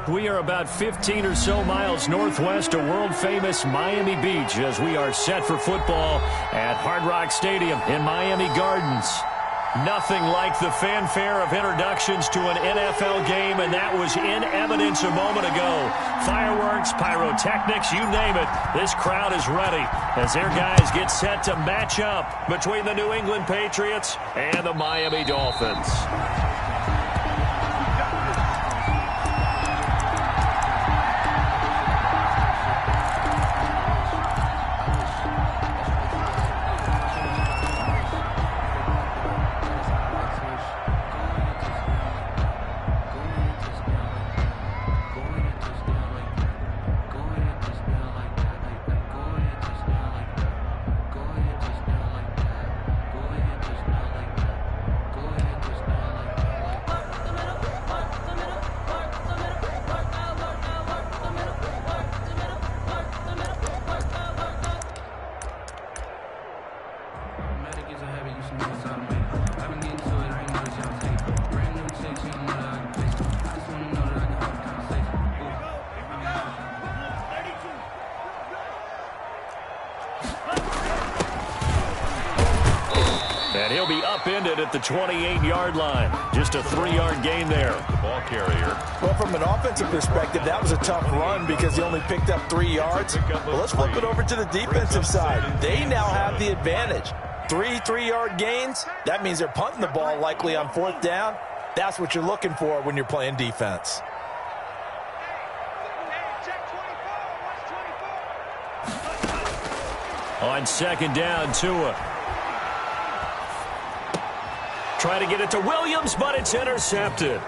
We are about 15 or so miles northwest of world-famous Miami Beach as we are set for football at Hard Rock Stadium in Miami Gardens. Nothing like the fanfare of introductions to an NFL game, and that was in evidence a moment ago. Fireworks, pyrotechnics, you name it. This crowd is ready as their guys get set to match up between the New England Patriots and the Miami Dolphins. And he'll be upended at the 28-yard line. Just a 3-yard gain there. The ball carrier. Well, from an offensive perspective, that was a tough run because he only picked up 3 yards. Well, let's flip it over to the defensive side. They now have the advantage. 3-3-yard gains, that means they're punting the ball likely on 4th down. That's what you're looking for when you're playing defense. On 2nd down, Tua. Try to get it to Williams, but it's intercepted.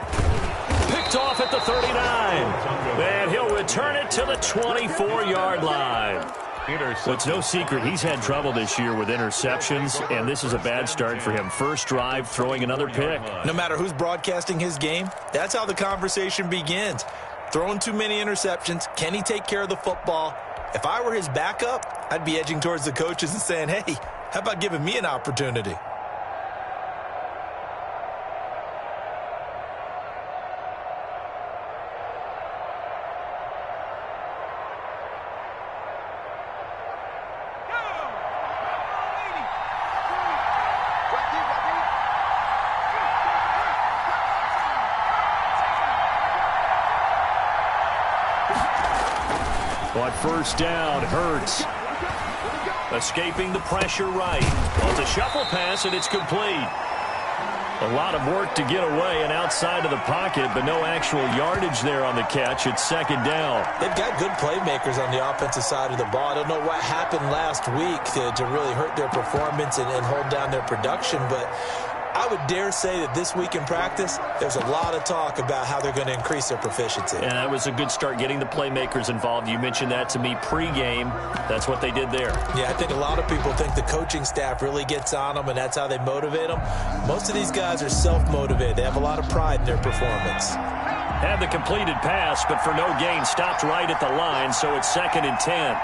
Picked off at the 39. And he'll return it to the 24-yard line. Well, it's no secret he's had trouble this year with interceptions, and this is a bad start for him. First drive, throwing another pick. No matter who's broadcasting his game, that's how the conversation begins. Throwing too many interceptions, can he take care of the football? If I were his backup, I'd be edging towards the coaches and saying, hey, how about giving me an opportunity? On 1st down, Hurts. Escaping the pressure right. Well, it's a shuffle pass, and it's complete. A lot of work to get away and outside of the pocket, but no actual yardage there on the catch. It's 2nd down. They've got good playmakers on the offensive side of the ball. I don't know what happened last week to really hurt their performance and hold down their production, but I would dare say that this week in practice, there's a lot of talk about how they're going to increase their proficiency. And that was a good start getting the playmakers involved. You mentioned that to me pregame. That's what they did there. Yeah, I think a lot of people think the coaching staff really gets on them, and that's how they motivate them. Most of these guys are self-motivated. They have a lot of pride in their performance. Had the completed pass, but for no gain, stopped right at the line, so it's 2nd and 10.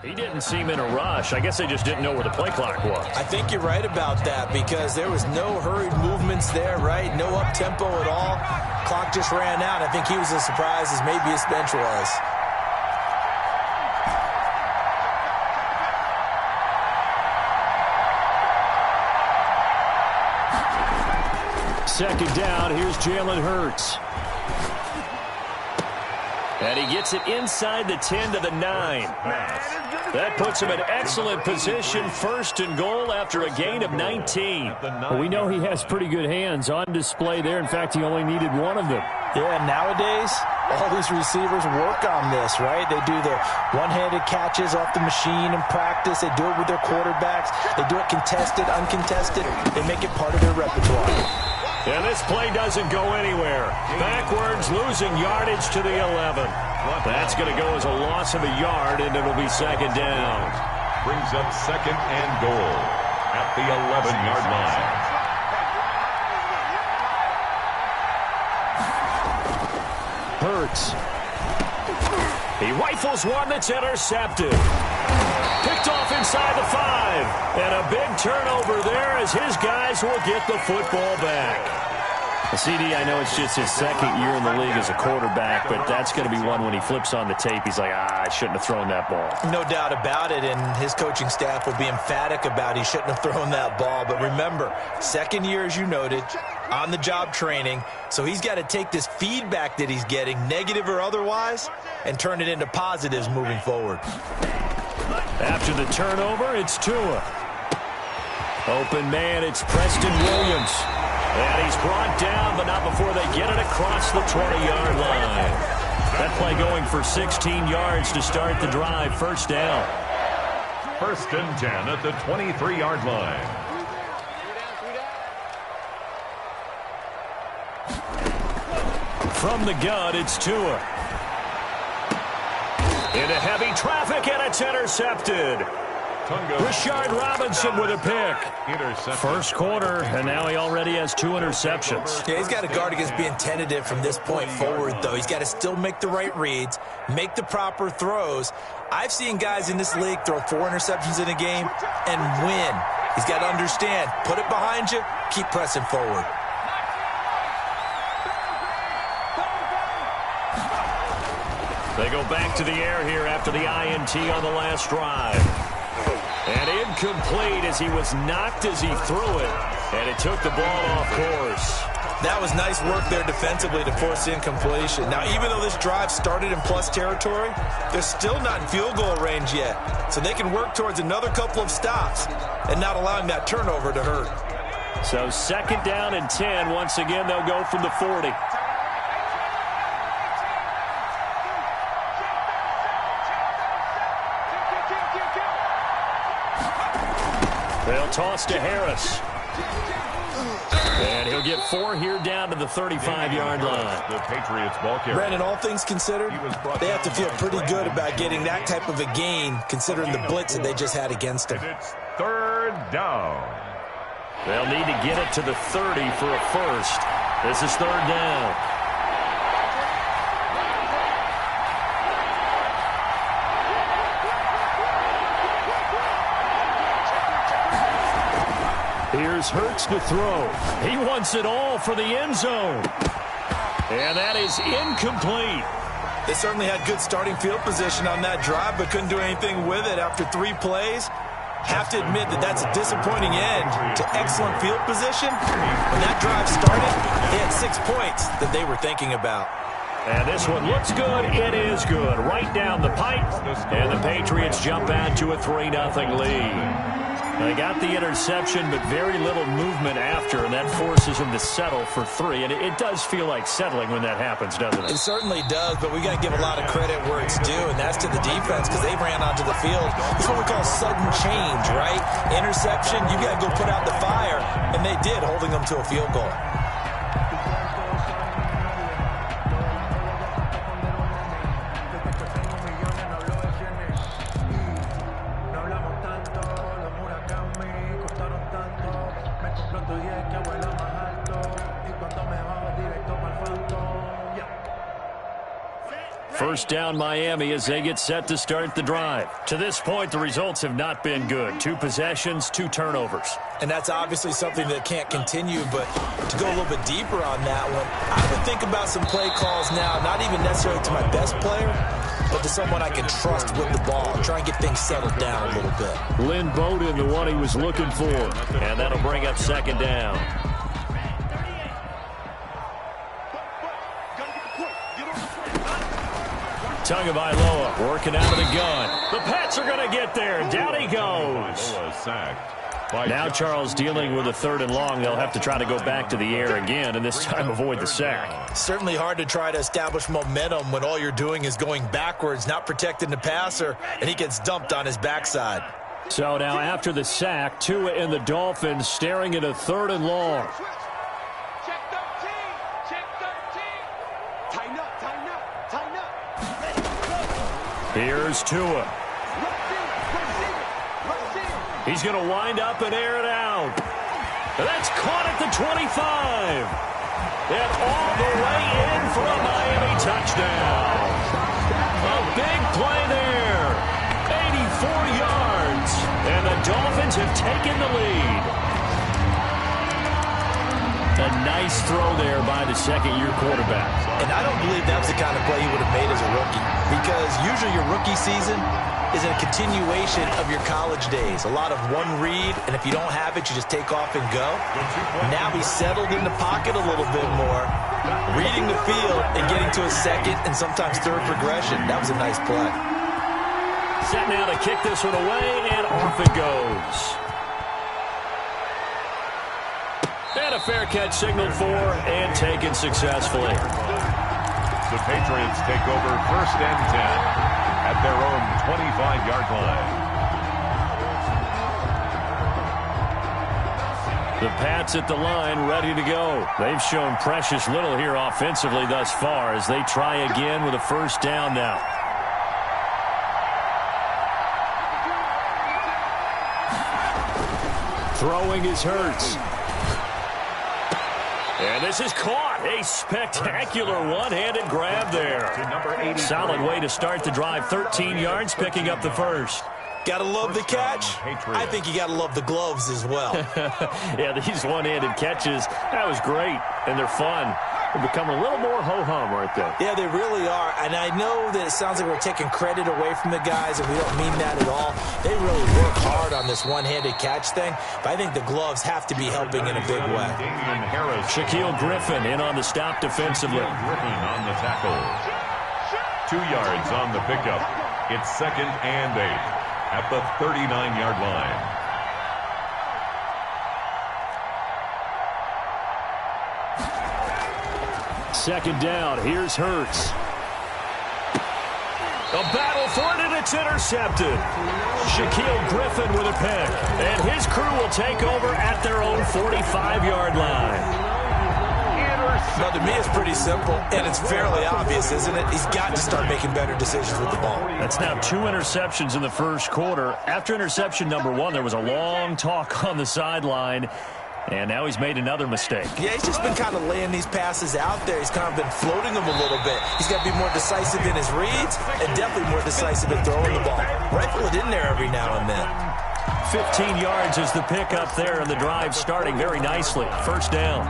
He didn't seem in a rush. I guess they just didn't know where the play clock was. I think you're right about that because there was no hurried movements there, right? No up-tempo at all. Clock just ran out. I think he was as surprised as maybe his bench was. Second down, here's Jalen Hurts. And he gets it inside the 10 to the 9. That puts him in excellent position, 1st and goal after a gain of 19. Well, we know he has pretty good hands on display there. In fact, he only needed one of them. Yeah, nowadays, All these receivers work on this, right? They do the one-handed catches off the machine in practice. They do it with their quarterbacks. They do it contested, uncontested. They make it part of their repertoire. And this play doesn't go anywhere. Backwards, losing yardage to the 11. That's going to go as a loss of a yard, and it'll be second down. Brings up second and goal at the 11-yard line. Hurts. He rifles one that's intercepted. Picked off inside the 5. And a big turnover there as his guys will get the football back. CD, I know it's just his second year in the league as a quarterback, but that's going to be one when he flips on the tape. He's like, I shouldn't have thrown that ball. No doubt about it, and his coaching staff will be emphatic about he shouldn't have thrown that ball. But remember, second year, as you noted, on-the-job training, so he's got to take this feedback that he's getting, negative or otherwise, and turn it into positives moving forward. After the turnover, it's Tua. Open man, it's Preston Williams. And he's brought down, but not before they get it across the 20-yard line. That play going for 16 yards to start the drive. First down. First and 10 at the 23-yard line. From the gun, it's Tua. Into heavy traffic, and it's intercepted. Rashard Robinson with a pick. First quarter, and now he already has 2 interceptions. Yeah, he's got to guard against being tentative from this point forward, though. He's got to still make the right reads, make the proper throws. I've seen guys in this league throw 4 interceptions in a game and win. He's got to understand, put it behind you, keep pressing forward. They go back to the air here after the INT on the last drive. And incomplete as he was knocked as he threw it. And it took the ball off course. That was nice work there defensively to force incompletion. Now, even though this drive started in plus territory, they're still not in field goal range yet. So they can work towards another couple of stops and not allowing that turnover to hurt. So second down and 10. Once again, they'll go from the 40. They'll toss to Harris. And he'll get 4 here down to the 35-yard line. The Patriots ball carrier. Brandon, all things considered, they have to feel pretty good about getting that type of a gain considering the blitz that they just had against them. It's third down. They'll need to get it to the 30 for a first. This is third down. Here's Hurts to throw. He wants it all for the end zone. And that is incomplete. They certainly had good starting field position on that drive, but couldn't do anything with it after 3 plays. Have to admit that that's a disappointing end to excellent field position. When that drive started, they had 6 points that they were thinking about. And this one looks good. It is good. Right down the pipe. And the Patriots jump out to a 3-0 lead. They got the interception, but very little movement after, and that forces him to settle for 3. And it does feel like settling when that happens, doesn't it? It certainly does, but we got to give a lot of credit where it's due, and that's to the defense because they ran onto the field. It's what we call sudden change, right? Interception, you got to go put out the fire, and they did, holding them to a field goal. First down Miami as they get set to start the drive. To this point, the results have not been good. 2 possessions, 2 turnovers. And that's obviously something that can't continue, but to go a little bit deeper on that one, I would think about some play calls now, not even necessarily to my best player, but to someone I can trust with the ball, try and get things settled down a little bit. Lynn Bowden, the one he was looking for. And that'll bring up second down. Tagovailoa working out of the gun. The Pats are going to get there. Down he goes. Sacked. Now Charles dealing with a 3rd and long. They'll have to try to go back to the air again, and this time avoid the sack. Certainly hard to try to establish momentum when all you're doing is going backwards, not protecting the passer, and he gets dumped on his backside. So now after the sack, Tua and the Dolphins staring at a 3rd and long. Check 13. Check 13. Tighten up, tighten up, tighten up. Here's Tua. He's going to wind up and air it out. That's caught at the 25. And all the way in for a Miami touchdown. A big play there. 84 yards. And the Dolphins have taken the lead. A nice throw there by the second-year quarterback. And I don't believe that's the kind of play he would have made as a rookie, because usually your rookie season is a continuation of your college days. A lot of one read, and if you don't have it, you just take off and go. Now he's settled in the pocket a little bit more, reading the field and getting to a second and sometimes third progression. That was a nice play. Set now to kick this one away, and off it goes. And a fair catch signaled for and taken successfully. The Patriots take over 1st and 10 at their own 25-yard line. The Pats at the line, ready to go. They've shown precious little here offensively thus far as they try again with a 1st down now. Throwing is Hurts. And this is caught. A spectacular one-handed grab there. Solid way to start the drive. 13 yards, picking up the 1st. Gotta love the catch. I think you gotta love the gloves as well. Yeah, these one-handed catches, that was great. And they're fun. They're becoming a little more ho-hum, aren't they? Yeah, they really are. And I know that it sounds like we're taking credit away from the guys, and we don't mean that at all. They really work hard on this one-handed catch thing, but I think the gloves have to be helping in a big way. Shaquille Griffin in on the stop defensively. Griffin on the tackle. 2 yards on the pickup. It's 2nd and 8 at the 39-yard line. Second down. Here's Hurts. A battle for it, and it's intercepted. Shaquille Griffin with a pick. And his crew will take over at their own 45-yard line. Now, to me, it's pretty simple, and it's fairly obvious, isn't it? He's got to start making better decisions with the ball. That's now 2 interceptions in the 1st quarter. After interception number 1, there was a long talk on the sideline. And now he's made another mistake. Yeah, he's just been kind of laying these passes out there. He's kind of been floating them a little bit. He's got to be more decisive in his reads and definitely more decisive in throwing the ball. Rifle it in there every now and then. 15 yards is the pickup there, and the drive starting very nicely. 1st down.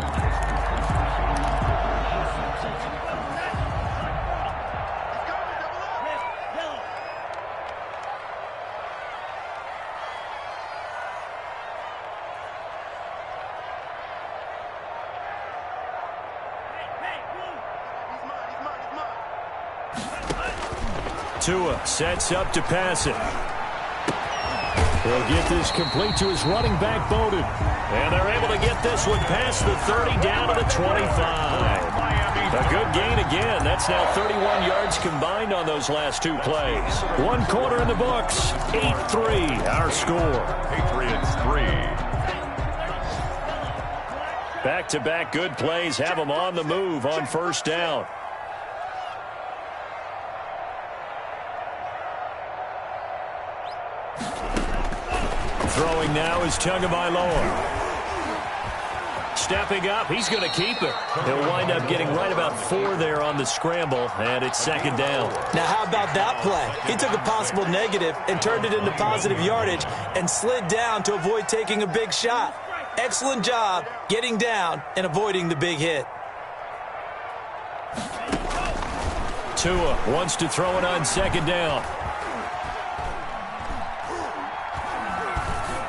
Tua sets up to pass it. He'll get this complete to his running back, Bowden. And they're able to get this one past the 30 down to the 25. A good gain again. That's now 31 yards combined on those last 2 plays. 1 quarter in the books. 8-3 our score. Patriots 3. Back-to-back good plays have them on the move on 1st down. Throwing now is Tagovailoa. Stepping up, he's going to keep it. He'll wind up getting right about 4 there on the scramble, and it's 2nd down. Now, how about that play? He took a possible negative and turned it into positive yardage and slid down to avoid taking a big shot. Excellent job getting down and avoiding the big hit. Tua wants to throw it on 2nd down.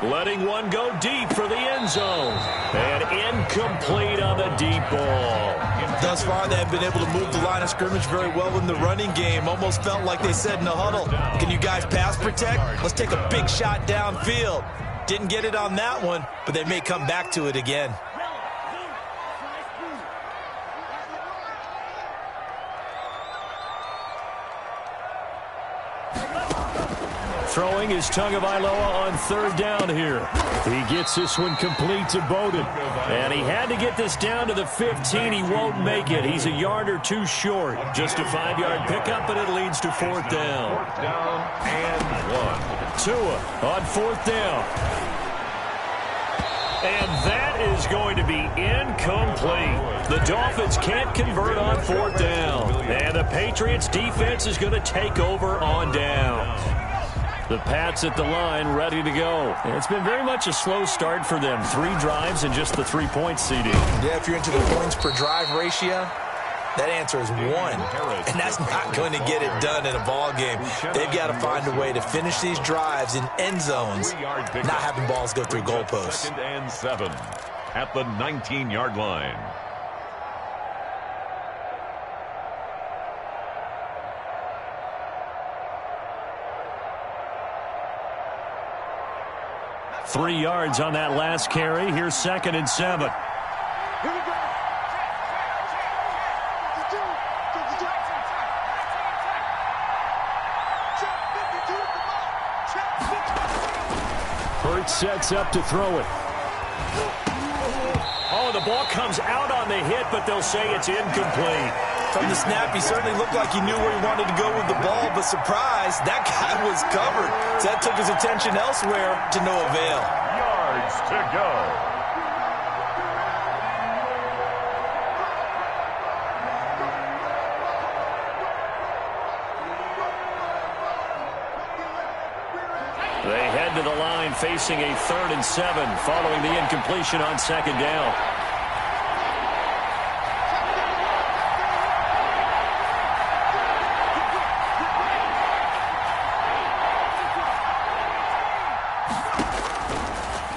Letting one go deep for the end zone. And incomplete on the deep ball. Thus far, they have been able to move the line of scrimmage very well in the running game. Almost felt like they said in the huddle, can you guys pass protect? Let's take a big shot downfield. Didn't get it on that one, but they may come back to it again. Throwing is Tagovailoa on 3rd down here. He gets this one complete to Bowden. And he had to get this down to the 15. He won't make it. He's a yard or two short. Just a 5-yard pickup, and it leads to 4th down. 4th down and 1. Tua on 4th down. And that is going to be incomplete. The Dolphins can't convert on 4th down. And the Patriots defense is going to take over on downs. The Pats at the line, ready to go. And it's been very much a slow start for them. 3 drives and just the 3-point CD. Yeah, if you're into the points per drive ratio, that answer is 1. And that's not going to get it done in a ball game. They've got to find a way to finish these drives in end zones, not having balls go through goalposts. 2nd and 7 at the 19-yard line. Three yards on that last carry. Here's 2nd and 7. Here we go. Hurts sets up to throw it. Oh, the ball comes out on the hit, but they'll say it's incomplete. From the snap, he certainly looked like he knew where he wanted to go with the ball, but surprise, that guy was covered. So that took his attention elsewhere to no avail. Yards to go. They head to the line facing a 3rd and 7 following the incompletion on 2nd down.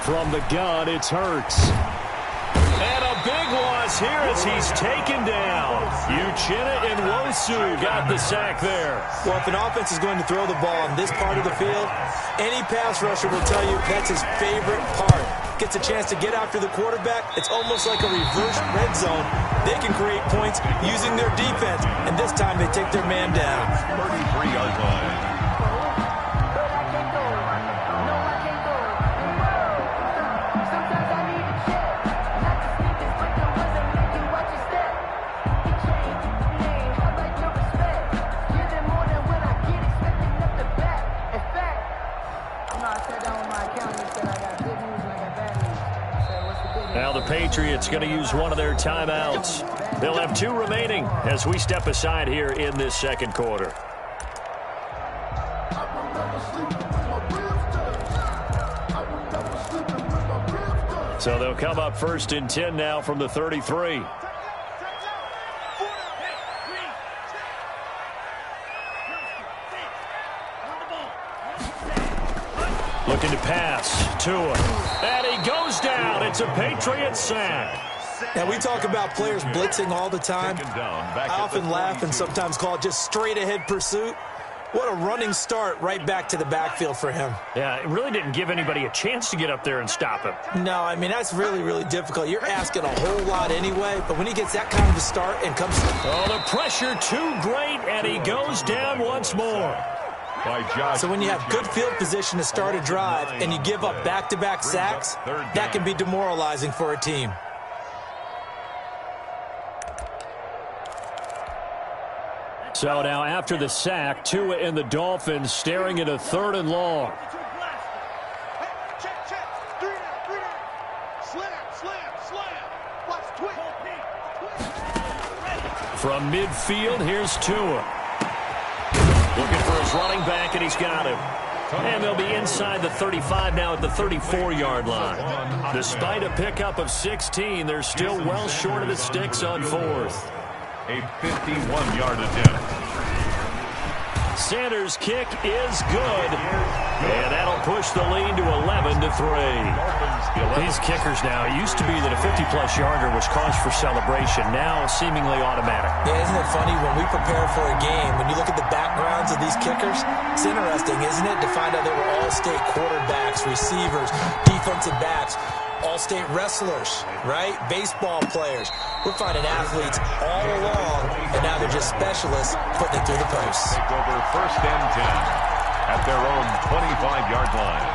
From the gun, it's Hurts. And a big loss here as he's taken down. Uchenna and Nwosu got the sack there. Well, if an offense is going to throw the ball on this part of the field, any pass rusher will tell you that's his favorite part. Gets a chance to get after the quarterback. It's almost like a reverse red zone. They can create points using their defense, and this time they take their man down. 33-yard line. Now the Patriots going to use one of their timeouts. They'll have 2 remaining as we step aside here in this 2nd quarter. So they'll come up 1st and 10 now from the 33. Looking to pass. Tua. And he goes down. It's a Patriot sack. Now, we talk about players blitzing all the time. I often laugh and sometimes call it just straight-ahead pursuit. What a running start right back to the backfield for him. Yeah, it really didn't give anybody a chance to get up there and stop him. No, I mean, that's really, really difficult. You're asking a whole lot anyway, but when he gets that kind of a start and comes... Oh, the pressure too great, and he goes down once more. So when you have good field position to start a drive and you give up back-to-back sacks, that can be demoralizing for a team. So now after the sack, Tua and the Dolphins staring at a 3rd and long. From midfield, here's Tua. Looking for his running back, and he's got him. And they'll be inside the 35 now at the 34-yard line. Despite a pickup of 16, they're still well short of the sticks on 4th. A 51-yard attempt. Sanders' kick is good. And that'll push the lead to 11-3. These kickers now, it used to be that a 50-plus yarder was cause for celebration. Now seemingly automatic. Yeah, isn't it funny when we prepare for a game, when you look at the backgrounds of these kickers, it's interesting, isn't it, to find out they were all-state quarterbacks, receivers, defensive backs, all-state wrestlers, right? Baseball players. We're finding athletes all along, and now they're just specialists putting it through the posts. Take over 1st and 10 at their own 25-yard line.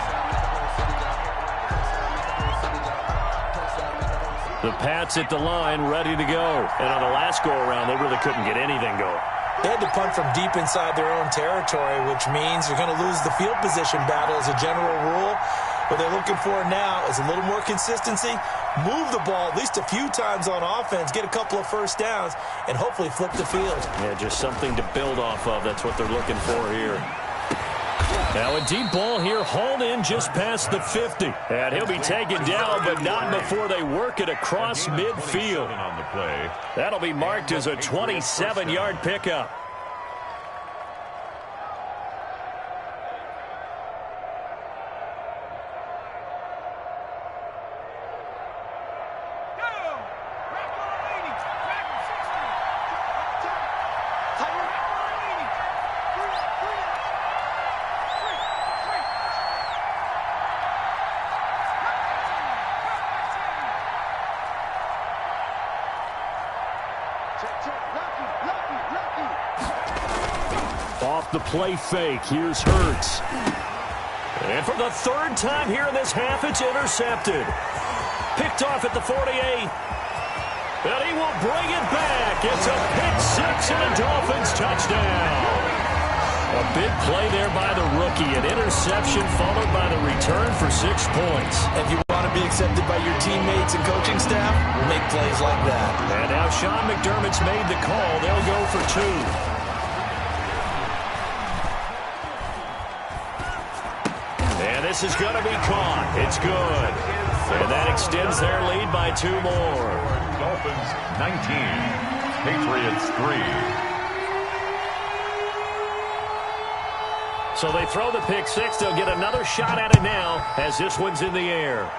The Pats at the line, ready to go. And on the last go-around, they really couldn't get anything going. They had to punt from deep inside their own territory, which means they're going to lose the field position battle as a general rule. What they're looking for now is a little more consistency, move the ball at least a few times on offense, get a couple of first downs, and hopefully flip the field. Yeah, just something to build off of. That's what they're looking for here. Now a deep ball here, hauled in just past the 50. And he'll be taken down, but not before they work it across midfield. On the play. That'll be marked as a 27-yard pickup. Off the play fake, here's Hurts. And for the 3rd time here in this half, it's intercepted. Picked off at the 48. And he will bring it back. It's a pick-6 and a Dolphins touchdown. A big play there by the rookie. An interception followed by the return for 6 points. If you want to be accepted by your teammates and coaching staff, make plays like that. And now Sean McDermott's made the call. They'll go for 2. This is going to be caught. It's good. And that extends their lead by 2 more. Dolphins 19, Patriots 3. So they throw the pick-6. They'll get another shot at it now as this one's in the air.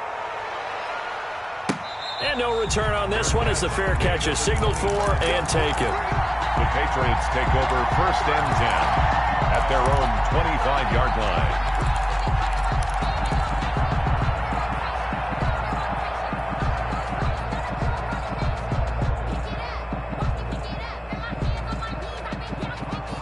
And no return on this one as the fair catch is signaled for and taken. The Patriots take over 1st and 10 at their own 25-yard line.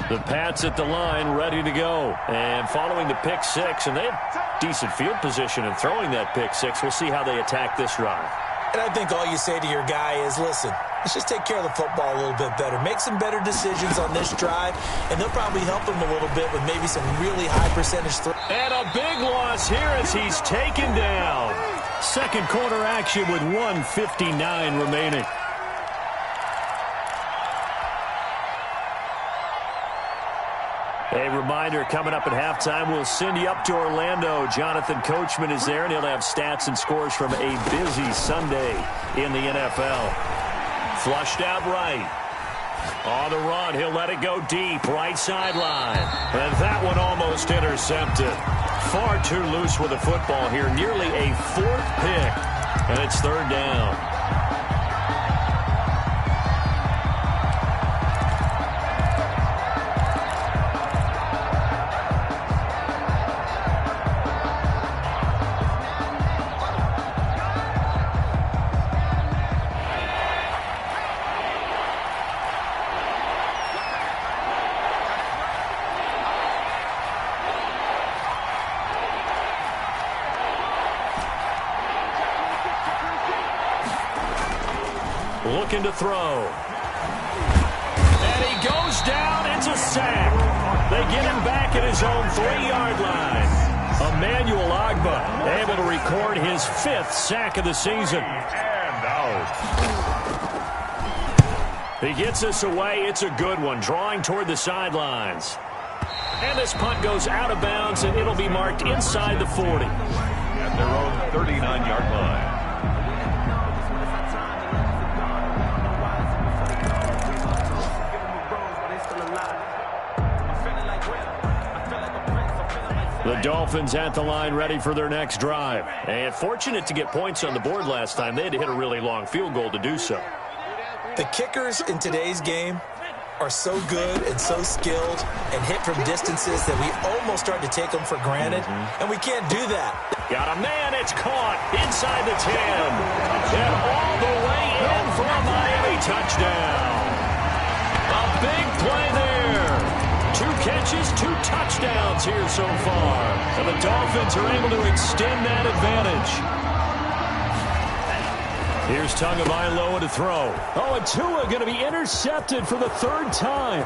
The Pats at the line, ready to go. And following the pick-6, and they have decent field position in throwing that pick-6. We'll see how they attack this drive. And I think all you say to your guy is, listen, let's just take care of the football a little bit better. Make some better decisions on this drive, and they'll probably help him a little bit with maybe some really high percentage throws. And a big loss here as he's taken down. Second quarter action with 1:59 remaining. A reminder, coming up at halftime, we'll send you up to Orlando. Jonathan Coachman is there, and he'll have stats and scores from a busy Sunday in the NFL. Flushed out right. On the run, he'll let it go deep, right sideline. And that one almost intercepted. Far too loose with the football here. Nearly a 4th pick, and it's 3rd down. Looking to throw. And he goes down. It's a sack. They get him back at his own 3-yard line. Emmanuel Ogbah able to record his 5th sack of the season. And out. He gets us away. It's a good one. Drawing toward the sidelines. And this punt goes out of bounds, and it'll be marked inside the 40. At their own 39-yard line. Dolphins at the line, ready for their next drive. And fortunate to get points on the board last time. They had to hit a really long field goal to do so. The kickers in today's game are so good and so skilled and hit from distances that we almost start to take them for granted, and we can't do that. Got a man, it's caught inside the 10. And all the way in for a Miami touchdown. A big play there. 2 catches, 2 touchdowns here so far. And the Dolphins are able to extend that advantage. Here's Tagovailoa to throw. Oh, and Tua going to be intercepted for the 3rd time.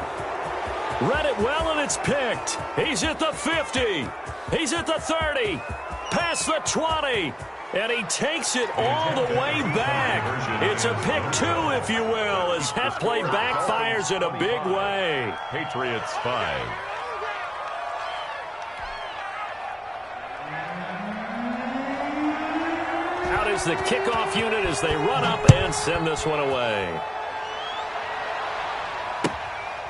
Read it well, and it's picked. He's at the 50. He's at the 30. Past the 20. And he takes it all the way back. It's a pick 2, if you will, as that play backfires in a big way. Patriots 5. Out is the kickoff unit as they run up and send this one away.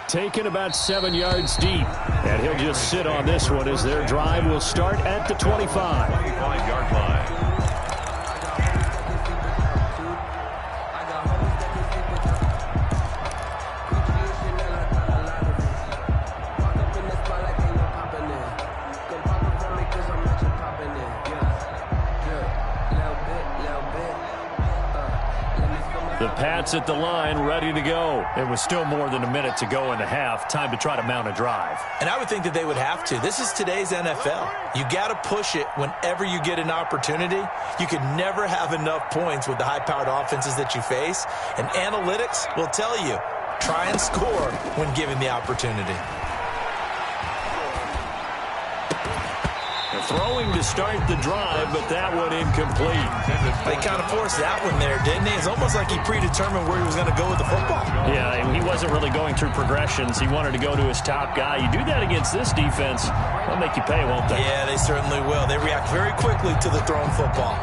Taken about 7 yards deep. And he'll just sit on this one as their drive will start at the 25. 25-yard line. The Pats at the line, ready to go. It was still more than a minute to go in the half. Time to try to mount a drive. And I would think that they would have to. This is today's NFL. You got to push it whenever you get an opportunity. You can never have enough points with the high-powered offenses that you face. And analytics will tell you, try and score when given the opportunity. Throwing to start the drive, but that one incomplete. They kind of forced that one there, didn't he? It's almost like he predetermined where he was going to go with the football. Yeah, he wasn't really going through progressions. He wanted to go to his top guy. You do that against this defense, they'll make you pay, won't they? Yeah, they certainly will. They react very quickly to the thrown football.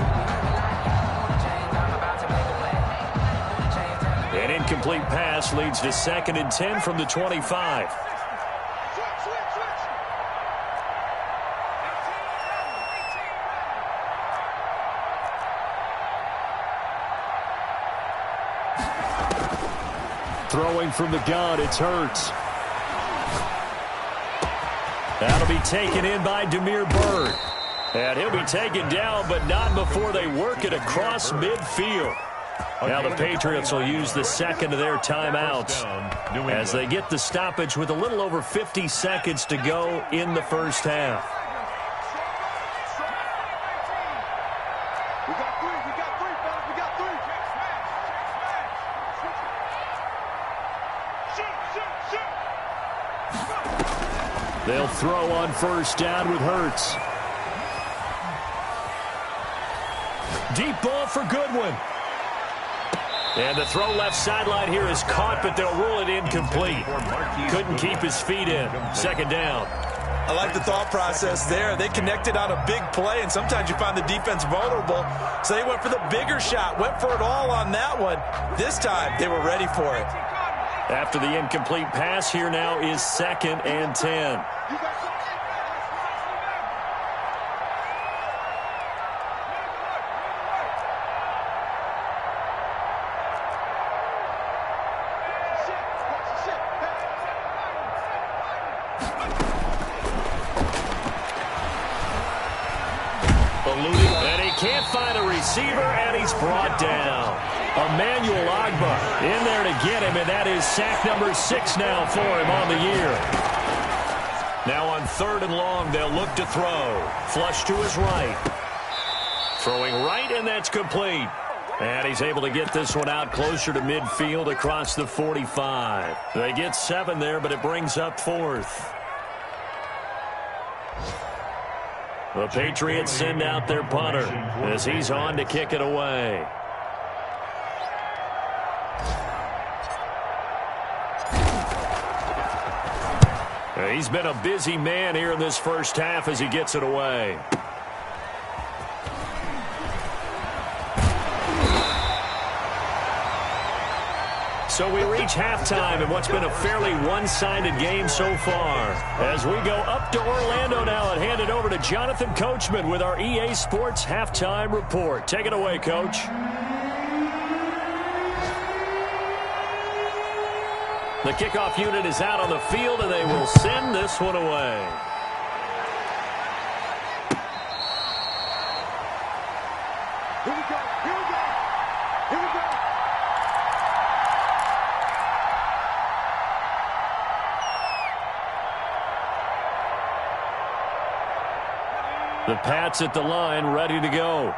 An incomplete pass leads to 2nd and 10 from the 25. Throwing from the gun, it's Hurts. That'll be taken in by Damiere Byrd. And he'll be taken down, but not before they work it across midfield. Now the Patriots will use the 2nd of their timeouts as they get the stoppage with a little over 50 seconds to go in the first half. They'll throw on 1st down with Hurts. Deep ball for Goodwin. And the throw left sideline here is caught, but they'll rule it incomplete. Couldn't keep his feet in. 2nd down. I like the thought process there. They connected on a big play, and sometimes you find the defense vulnerable. So they went for the bigger shot, went for it all on that one. This time, they were ready for it. After the incomplete pass, here now is 2nd and 10. And he can't find a receiver, and he's brought down. Emmanuel Ogbah in there to get him, and that is sack number 6 now for him on the year. Now on 3rd and long, they'll look to throw. Flush to his right. Throwing right, and that's complete. And he's able to get this one out closer to midfield across the 45. They get 7 there, but it brings up 4th. The Patriots send out their punter as he's on to kick it away. He's been a busy man here in this first half as he gets it away. So we reach halftime in what's been a fairly one-sided game so far. As we go up to Orlando now and hand it over to Jonathan Coachman with our EA Sports Halftime Report. Take it away, Coach. The kickoff unit is out on the field, and they will send this one away. Here we go. Here we go. Here we go. The Pats at the line, ready to go.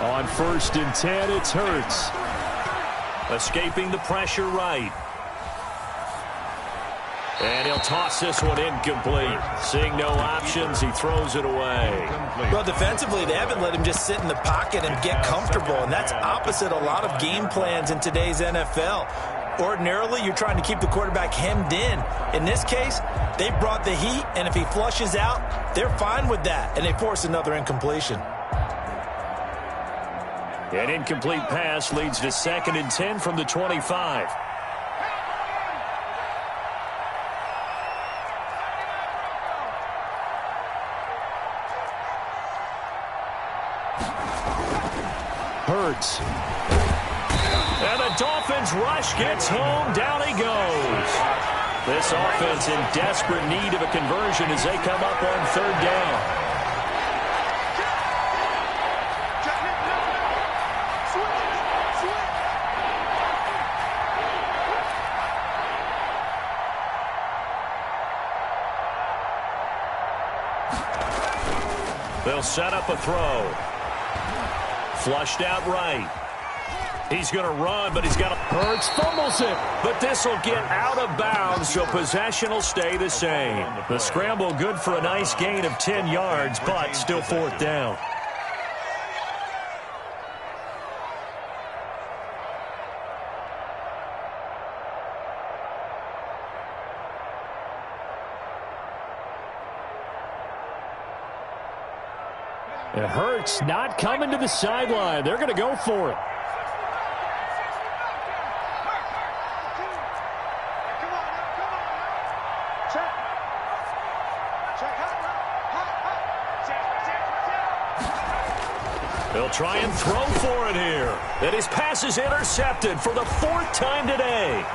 On 1st and 10, it's Hurts. Escaping the pressure right. And he'll toss this one incomplete. Seeing no options, he throws it away. Well, defensively, they haven't let him just sit in the pocket and get comfortable, and that's opposite a lot of game plans in today's NFL. Ordinarily, you're trying to keep the quarterback hemmed in. In this case, they brought the heat, and if he flushes out, they're fine with that, and they force another incompletion. An incomplete pass leads to 2nd and 10 from the 25. Hurts. And the Dolphins rush gets home. Down he goes. This offense in desperate need of a conversion as they come up on 3rd down. They'll set up a throw. Flushed out right. He's going to run, but he's got to... Hurts fumbles it. But this will get out of bounds, so possession will stay the same. The scramble good for a nice gain of 10 yards, but still 4th down. It hurts not coming to the sideline. They're going to go for it. They'll try and throw for it here. And his pass is intercepted for the 4th time today.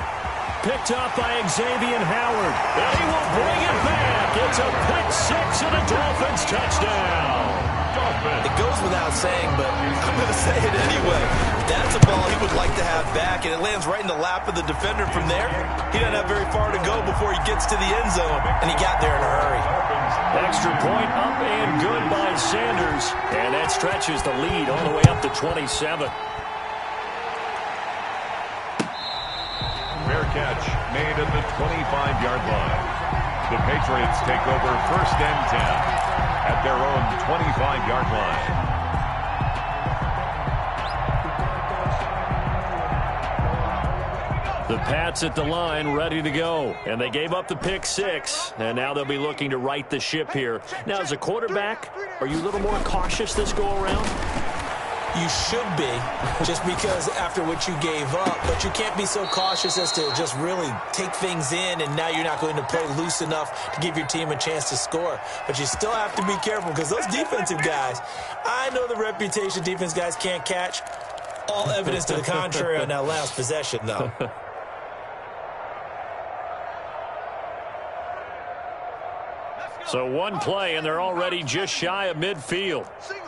Picked up by Xavier Howard. And he will bring it back. It's a pick 6 and a Dolphins touchdown. It goes without saying, but I'm going to say it anyway. That's a ball he would like to have back, and it lands right in the lap of the defender from there. He doesn't have very far to go before he gets to the end zone, and he got there in a hurry. Extra point up and good by Sanders, and that stretches the lead all the way up to 27. Fair catch made at the 25-yard line. The Patriots take over 1st and 10 at their own 25-yard line. The Pats at the line ready to go, and they gave up the pick 6, and now they'll be looking to right the ship here. Now, as a quarterback, are you a little more cautious this go around? You should be, just because after what you gave up, but you can't be so cautious as to just really take things in, and now you're not going to play loose enough to give your team a chance to score. But you still have to be careful, because those defensive guys, I know the reputation defense guys can't catch. All evidence to the contrary on that last possession, though. So one play, and they're already just shy of midfield. Single.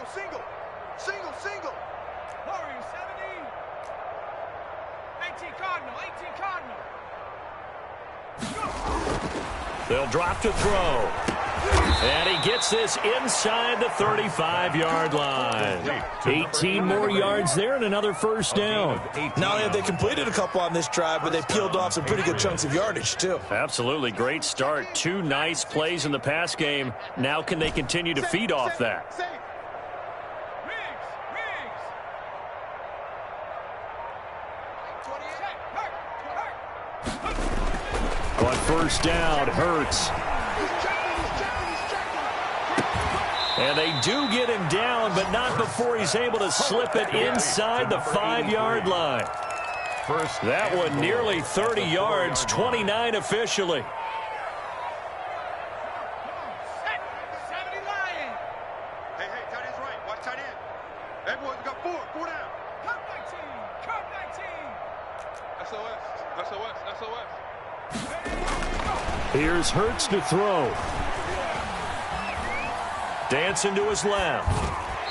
Warriors 17. 18 Cardinal. They'll drop to throw. And he gets this inside the 35-yard line. 18 more yards there and another 1st down. Not only have they completed a couple on this drive, but they peeled off some pretty good chunks of yardage, too. Absolutely. Great start. 2 nice plays in the pass game. Now can they continue to feed off that? On 1st down, Hurts. And they do get him down, but not before he's able to slip it inside the 5-yard line. That one nearly 30 yards, 29 officially. Here's Hurts to throw. Dancing to his left.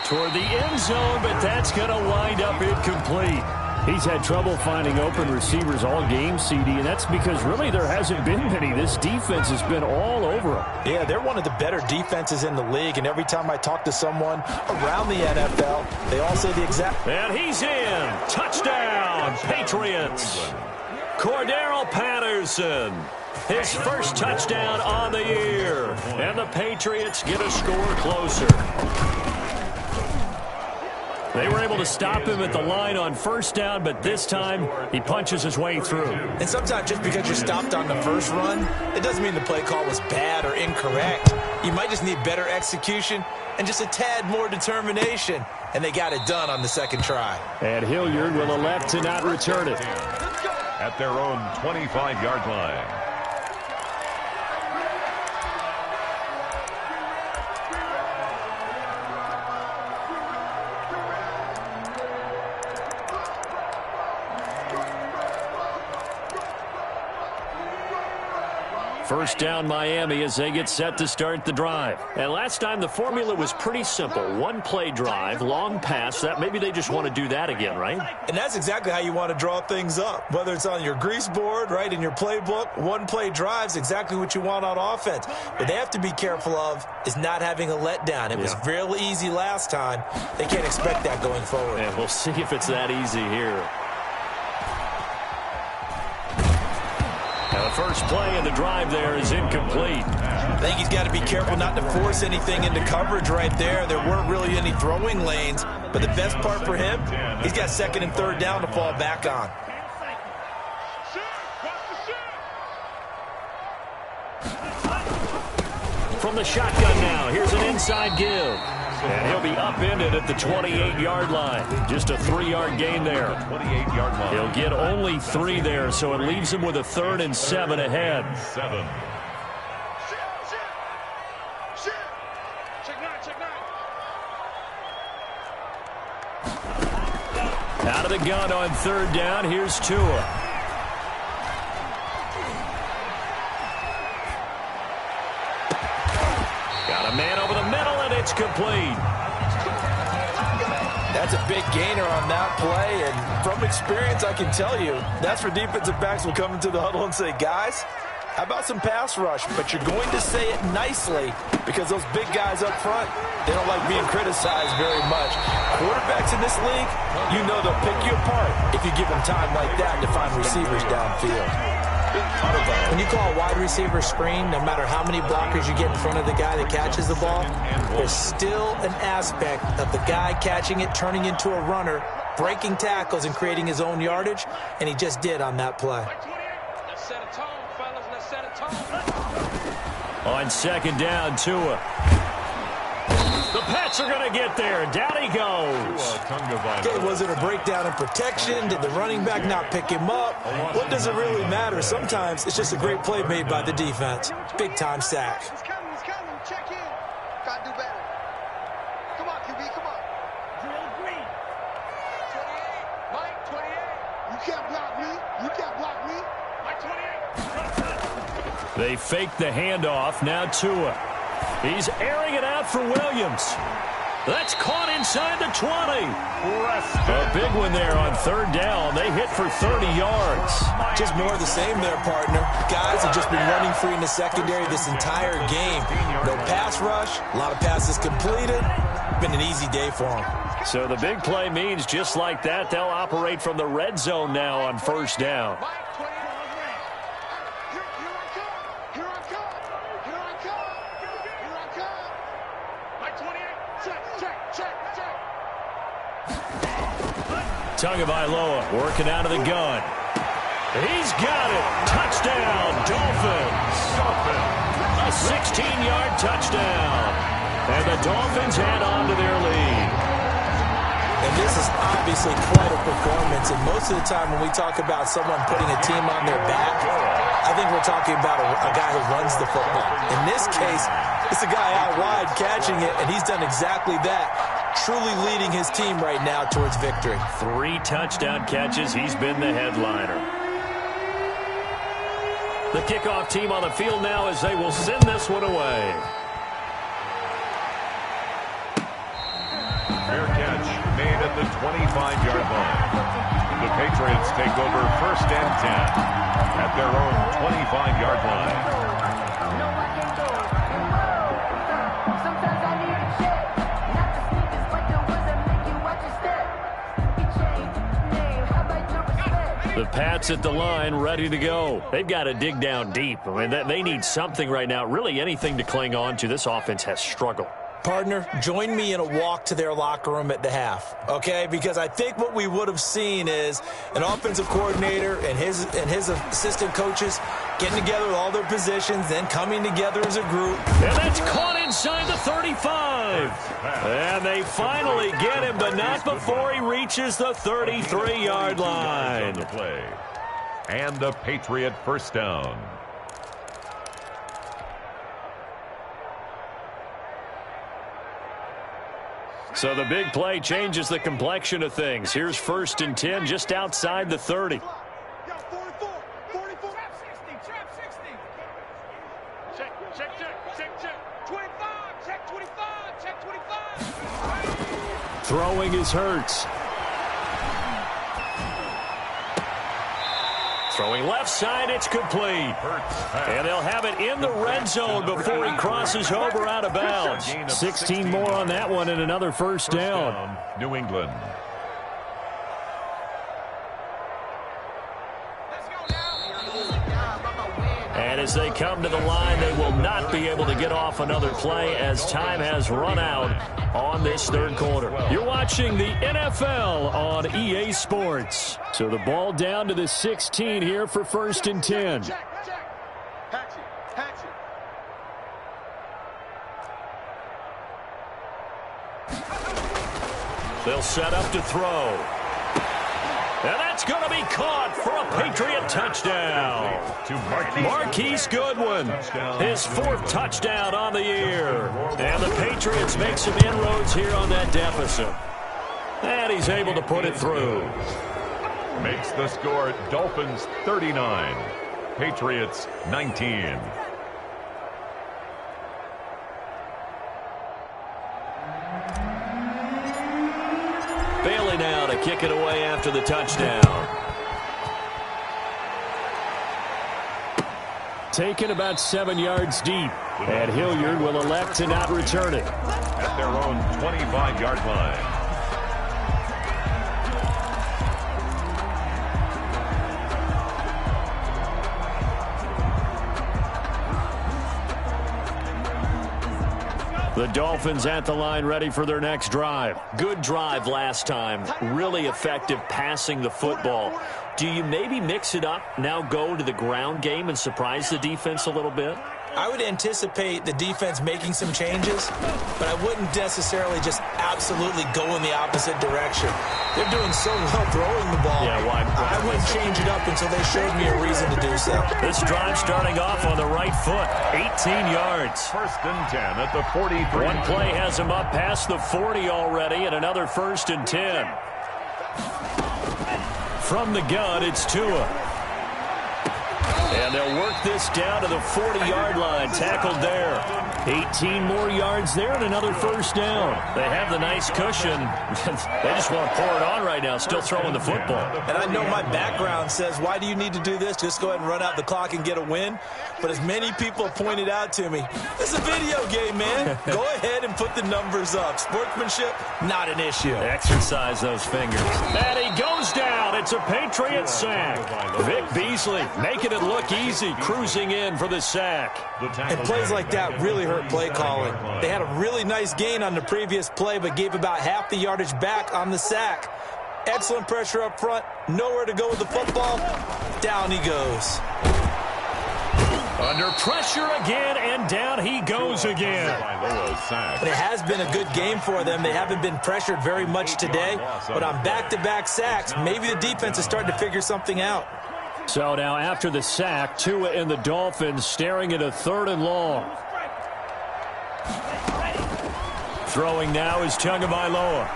Toward the end zone, but that's going to wind up incomplete. He's had trouble finding open receivers all game, CD, and that's because really there hasn't been many. This defense has been all over him. Yeah, they're one of the better defenses in the league, and every time I talk to someone around the NFL, they all say the exact... And he's in. Touchdown, Patriots. Cordero Patterson. His first touchdown on the year. And the Patriots get a score closer. They were able to stop him at the line on first down, but this time he punches his way through. And sometimes just because you're stopped on the first run, it doesn't mean the play call was bad or incorrect. You might just need better execution and just a tad more determination. And they got it done on the second try. And Hilliard will elect to not return it. At their own 25-yard line. First down Miami as they get set to start the drive. And last time the formula was pretty simple. One play drive, long pass. That maybe they just want to do that again, right? And that's exactly how you want to draw things up. Whether it's on your grease board, right, in your playbook, one play drive's exactly what you want on offense. What they have to be careful of is not having a letdown. It was real easy last time. They can't expect that going forward. And we'll see if it's that easy here. Now the first play of the drive there is incomplete. I think he's got to be careful not to force anything into coverage right there. There weren't really any throwing lanes, but the best part for him, he's got second and third down to fall back on. From the shotgun now, here's an inside give. And he'll be upended at the 28-yard line. Just a 3-yard gain there. 28-yard line. He'll get only 3 there, so it leaves him with a 3rd and 7 ahead. Out of the gun on 3rd down, here's Tua. Got a man over the middle, and it's complete. That's a big gainer on that play, and from experience, I can tell you, that's where defensive backs will come into the huddle and say, guys, how about some pass rush? But you're going to say it nicely because those big guys up front, they don't like being criticized very much. Quarterbacks in this league, you know they'll pick you apart if you give them time like that to find receivers downfield. When you call a wide receiver screen, no matter how many blockers you get in front of the guy that catches the ball, there's still an aspect of the guy catching it, turning into a runner, breaking tackles and creating his own yardage, and he just did on that play. Let's set a tone, fellas. Let's set a tone. On 2nd down, Tua. The Pats are going to get there. Down he goes. Okay, was it a breakdown in protection? Did the running back not pick him up? What does it really matter? Sometimes it's just a great play made by the defense. Big-time sack. He's coming. Check in. Got to do better. Come on, QB, come on. Drill green. 28. Mike, 28. You can't block me. You can't block me. Mike, 28. They fake the handoff. Now Tua. He's airing it out for Williams. That's caught inside the 20. A big one there on 3rd down. They hit for 30 yards. Just more of the same there, partner. Guys have just been running free in the secondary this entire game. No pass rush, a lot of passes completed. Been an easy day for them. So the big play means just like that, they'll operate from the red zone now on 1st down. Tagovailoa working out of the gun. He's got it. Touchdown, Dolphins. A 16-yard touchdown. And the Dolphins add on to their lead. And this is obviously quite a performance. And most of the time when we talk about someone putting a team on their back, I think we're talking about a guy who runs the football. In this case, it's a guy out wide catching it, and he's done exactly that, truly leading his team right now towards victory. 3 touchdown catches. He's been the headliner. The kickoff team on the field now as they will send this one away. Fair catch made at the 25-yard line. The Patriots take over 1st and 10 at their own 25-yard line. The Pats at the line, ready to go. They've got to dig down deep. I mean, they need something right now, really anything to cling on to. This offense has struggled. Partner, join me in a walk to their locker room at the half, okay? Because I think what we would have seen is an offensive coordinator and his assistant coaches getting together with all their positions, then coming together as a group. And that's caught inside the 35. And they finally get him, but not before he reaches the 33-yard line. And a Patriot first down. So the big play changes the complexion of things. Here's 1st and 10 just outside the 30. Throwing is Hurts. Throwing left side, it's complete. And they'll have it in the red zone before he crosses over out of bounds. 16 more on that one and another first down. New England. And as they come to the line, they will not be able to get off another play as time has run out on this 3rd quarter. You're watching the NFL on EA Sports. So the ball down to the 16 here for 1st and 10. They'll set up to throw. And that's going to be caught for a Patriot touchdown. Marquise Goodwin, his 4th touchdown on the year. And the Patriots make some inroads here on that deficit. And he's able to put it through. Makes the score Dolphins 39, Patriots 19. Bailey now to kick it away after the touchdown. Taken about 7 yards deep. And Hilliard will elect to not return it. At their own 25-yard line. The Dolphins at the line ready for their next drive. Good drive last time. Really effective passing the football. Do you maybe mix it up, now go to the ground game and surprise the defense a little bit? I would anticipate the defense making some changes, but I wouldn't necessarily just absolutely go in the opposite direction. They're doing so well throwing the ball. Yeah, I wouldn't change it up until they showed me a reason to do so. This drive starting off on the right foot, 18 yards. 1st and 10 at the 43. One play has him up past the 40 already, and another 1st and 10. From the gun, it's Tua. And they'll work this down to the 40-yard line. Tackled there. 18 more yards there and another first down. They have the nice cushion. They just want to pour it on right now, still throwing the football. And I know my background says, why do you need to do this? Just go ahead and run out the clock and get a win. But as many people pointed out to me, this is a video game, man. Go ahead and put the numbers up. Sportsmanship, not an issue. Exercise those fingers. And he goes down. It's a Patriot sack. Vic Beasley making it look easy, cruising in for the sack. And plays like that really hurt play calling. They had a really nice gain on the previous play, but gave about half the yardage back on the sack. Excellent pressure up front. Nowhere to go with the football. Down he goes. Under pressure again, and down he goes again. And it has been a good game for them. They haven't been pressured very much today, but on back-to-back sacks, maybe the defense is starting to figure something out. So now after the sack, Tua and the Dolphins staring at a 3rd and long. Throwing now is Tagovailoa.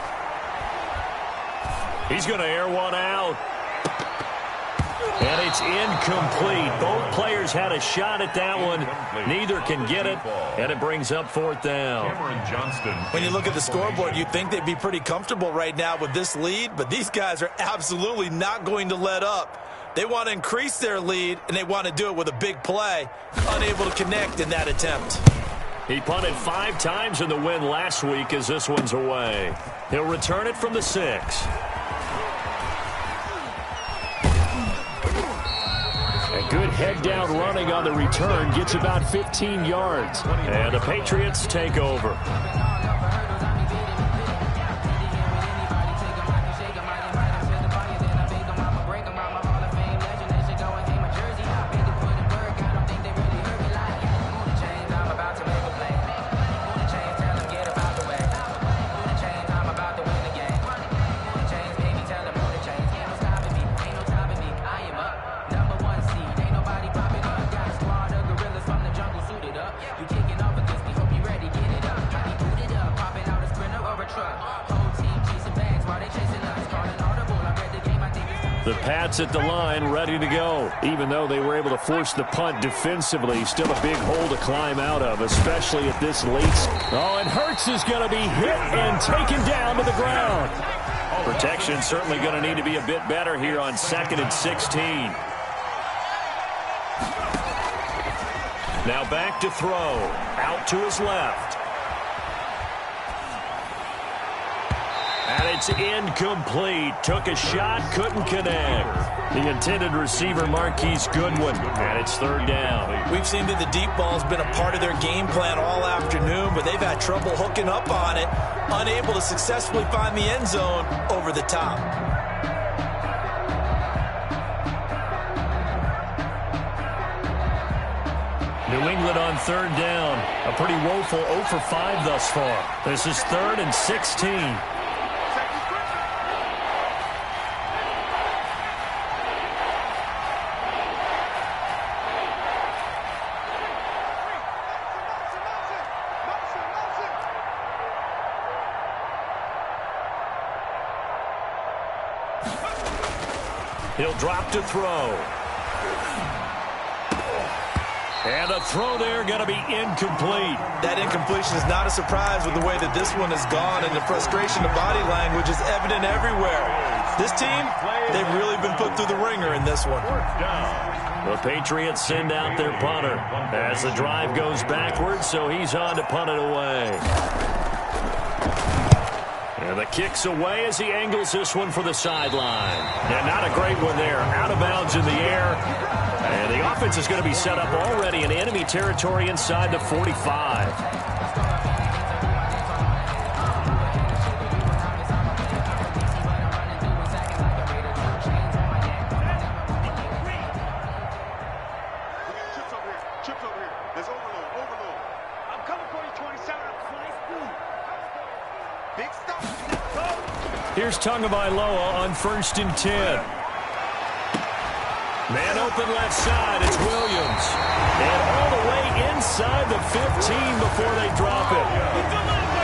He's going to air one out. And it's incomplete. Both players had a shot at that one. Neither can get it, and it brings up 4th down. When you look at the scoreboard, you'd think they'd be pretty comfortable right now with this lead, but these guys are absolutely not going to let up. They want to increase their lead, and they want to do it with a big play. Unable to connect in that attempt. He punted 5 times in the win last week as this one's away. He'll return it from the 6. A good head-down running on the return gets about 15 yards. And the Patriots take over. The Pats at the line, ready to go. Even though they were able to force the punt defensively, still a big hole to climb out of, especially at this late. Oh, and Hurts is going to be hit and taken down to the ground. Protection certainly going to need to be a bit better here on 2nd and 16. Now back to throw. Out to his left. And it's incomplete. Took a shot, couldn't connect. The intended receiver, Marquise Goodwin, and it's 3rd down. We've seen that the deep ball's been a part of their game plan all afternoon, but they've had trouble hooking up on it, unable to successfully find the end zone over the top. New England on 3rd down. A pretty woeful 0 for 5 thus far. This is 3rd and 16. He'll drop to throw. And a throw there going to be incomplete. That incompletion is not a surprise with the way that this one has gone, and the frustration of body language is evident everywhere. This team, they've really been put through the ringer in this one. The Patriots send out their punter as the drive goes backwards, so he's on to punt it away. And the kick's away as he angles this one for the sideline. And not a great one there. Out of bounds in the air. And the offense is going to be set up already in enemy territory inside the 45. Here's Tagovailoa on 1st and 10. Man open left side, it's Williams. And all the way inside the 15 before they drop it.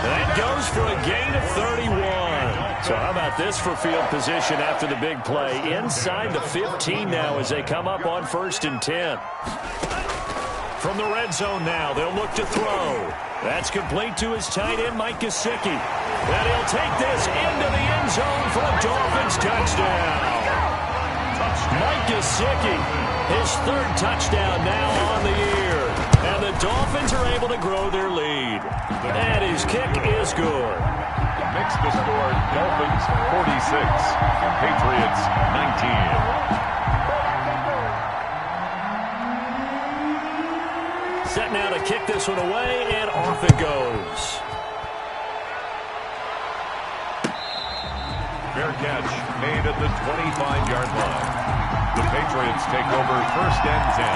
That goes for a gain of 31. So how about this for field position after the big play? Inside the 15 now as they come up on 1st and 10. From the red zone now, they'll look to throw. That's complete to his tight end, Mike Gesicki. And he'll take this into the end zone for a Dolphins touchdown. Mike Gesicki, his 3rd touchdown now on the year. And the Dolphins are able to grow their lead. And his kick is good. Makes the score Dolphins 46, Patriots 19. Set now to kick this one away, and off it goes. Fair catch made at the 25-yard line. The Patriots take over 1st and 10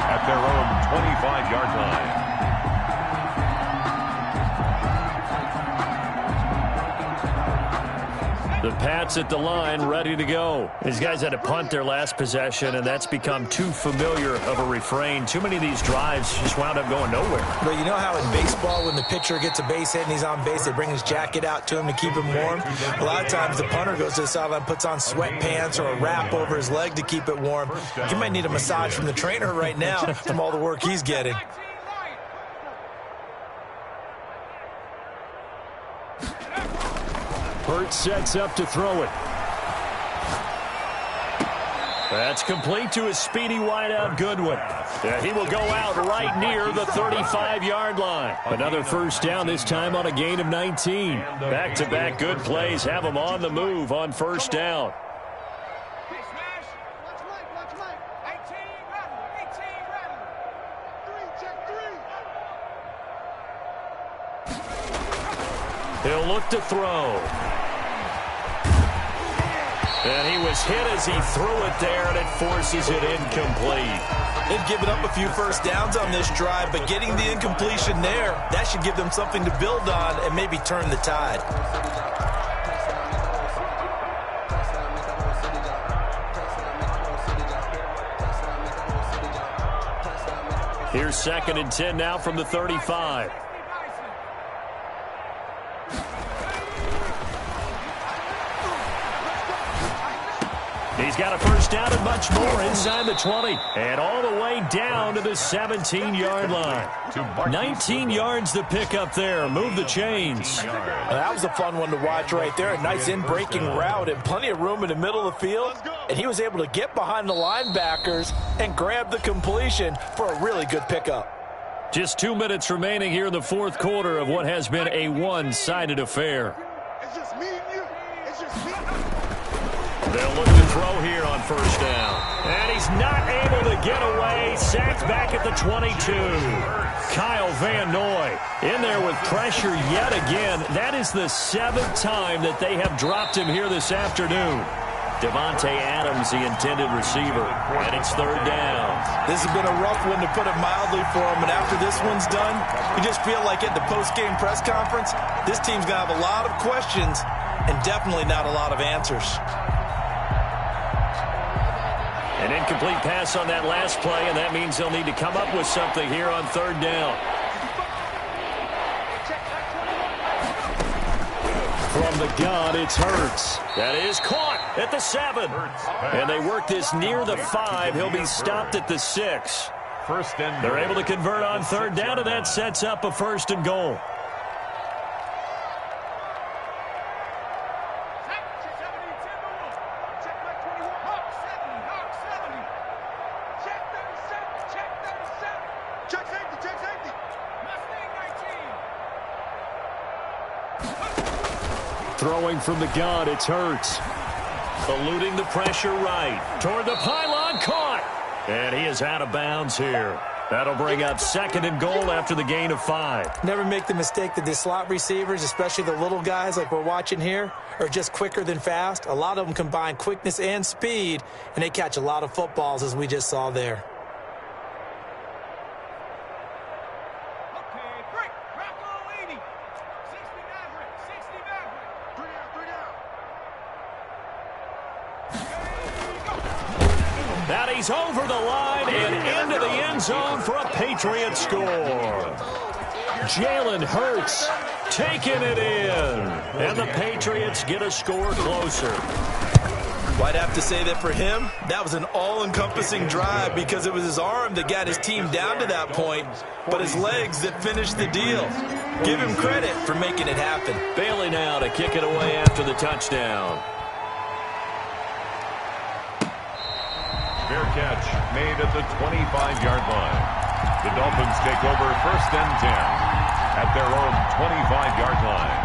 at their own 25-yard line. The Pats at the line, ready to go. These guys had to punt their last possession, and that's become too familiar of a refrain. Too many of these drives just wound up going nowhere. Well, you know how in baseball, when the pitcher gets a base hit and he's on base, they bring his jacket out to him to keep him warm? A lot of times the punter goes to the sideline, puts on sweatpants or a wrap over his leg to keep it warm. You might need a massage from the trainer right now from all the work he's getting. Hurt sets up to throw it. That's complete to his speedy wideout Goodwin. Yeah, he will go out right near the 35-yard line. Another first down, this time on a gain of 19. Back-to-back good plays have him on the move on first down. He'll look to throw. And he was hit as he threw it there, and it forces it incomplete. They've given up a few first downs on this drive, but getting the incompletion there, that should give them something to build on and maybe turn the tide. Here's 2nd and 10 now from the 35. He's got a first down and much more inside the 20. And all the way down to the 17-yard line. 19 yards to pick up there. Move the chains. That was a fun one to watch right there. A nice in-breaking route and plenty of room in the middle of the field. And he was able to get behind the linebackers and grab the completion for a really good pickup. Just 2 minutes remaining here in the fourth quarter of what has been a one-sided affair. It's just me and you. It's just me. They'll look to throw here on first down. And he's not able to get away. Sacked back at the 22. Kyle Van Noy in there with pressure yet again. That is the 7th time that they have dropped him here this afternoon. Devontae Adams, the intended receiver, and it's 3rd down. This has been a rough one, to put it mildly, for him, and after this one's done, you just feel like at the post-game press conference, this team's going to have a lot of questions and definitely not a lot of answers. An incomplete pass on that last play, and that means they'll need to come up with something here on 3rd down. From the gun, it's Hurts. That is caught at the 7. And they work this near the 5. He'll be stopped at the 6. They're able to convert on 3rd down, and that sets up a 1st and goal. Throwing from the gun, it's Hurts. Eluding the pressure right. Toward the pylon, caught. And he is out of bounds here. That'll bring up 2nd and goal after the gain of 5. Never make the mistake that the slot receivers, especially the little guys like we're watching here, are just quicker than fast. A lot of them combine quickness and speed, and they catch a lot of footballs, as we just saw there. That he's over the line and into the end zone for a Patriot score. Jalen Hurts taking it in. And the Patriots get a score closer. Well, I'd have to say that for him, that was an all-encompassing drive because it was his arm that got his team down to that point, but his legs that finished the deal. Give him credit for making it happen. Bailey now to kick it away after the touchdown. Fair catch made at the 25-yard line. The Dolphins take over 1st and 10 at their own 25-yard line.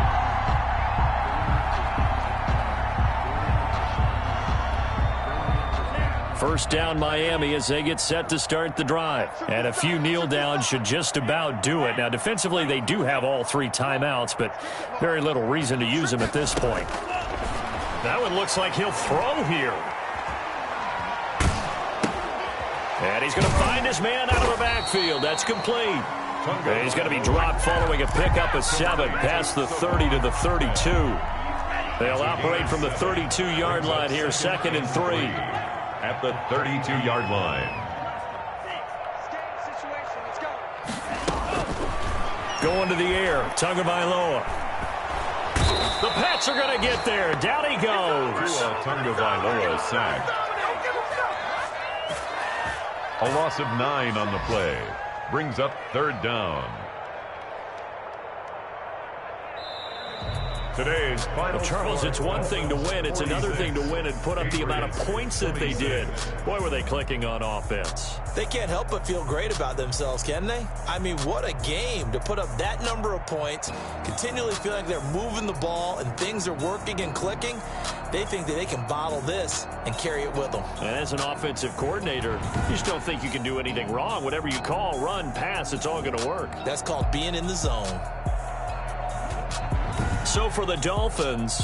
First down Miami as they get set to start the drive. And a few kneel downs should just about do it. Now defensively they do have all 3 timeouts, but very little reason to use them at this point. That one looks like he'll throw here. And he's going to find his man out of the backfield. That's complete. He's going to be dropped following a pickup of 7 past the 30 to the 32. They'll operate from the 32-yard line here, 2nd and 3. At the 32-yard line. Going to the air, Tagovailoa. The Pats are going to get there. Down he goes. Tagovailoa sack. A loss of 9 on the play. Brings up 3rd down. Today's final. Well, Charles, it's one thing to win. It's another thing to win and put up the amount of points that they did. Boy, were they clicking on offense. They can't help but feel great about themselves, can they? I mean, what a game to put up that number of points, continually feeling like they're moving the ball and things are working and clicking. They think that they can bottle this and carry it with them. And as an offensive coordinator, you just don't think you can do anything wrong. Whatever you call, run, pass, it's all going to work. That's called being in the zone. So for the Dolphins,